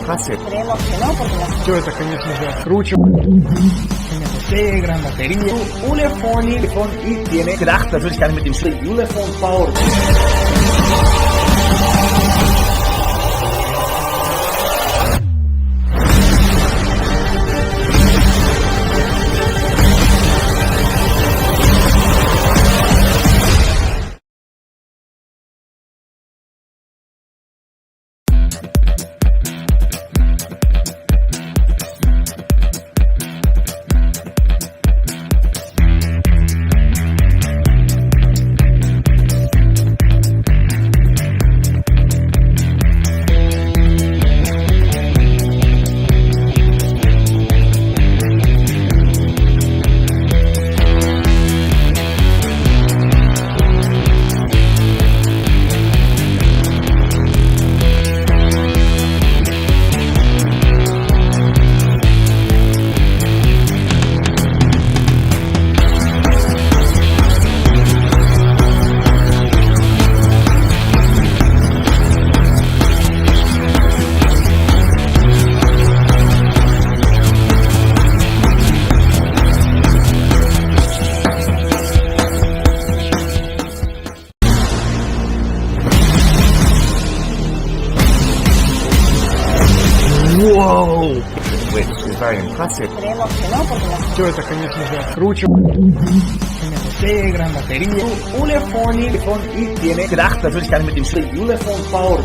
fácil. Creemos que no, porque la Все это, конечно же, откручиваю. Gran batería. Ulefone y tiene Kraft, natürlich kann ich mit dem Ulefone Power. Wow! Which is very impressive. creemos que no, porque la Все это, конечно же, откручиваю. Gran batería. Ulefone y tiene Kraft, natürlich kann ich mit dem Ulefone Power.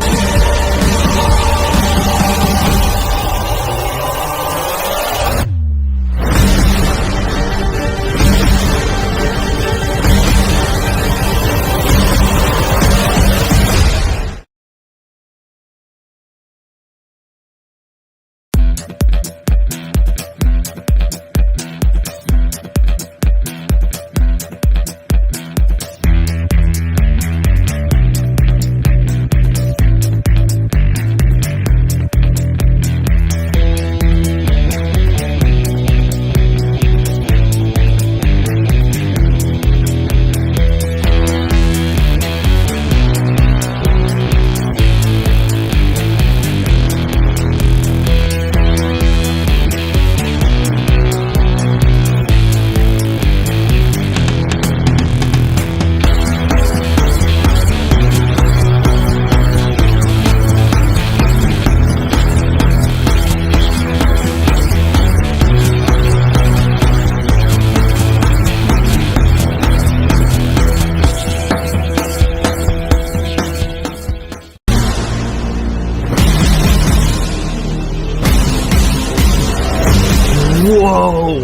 Wow!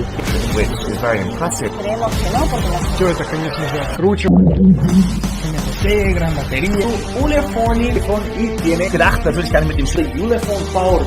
Which is very impressive. creemos que no, porque la Все это, конечно же, откручиваю. Gran batería. Ulefone y tiene Kraft, natürlich kann ich mit dem Ulefone Power.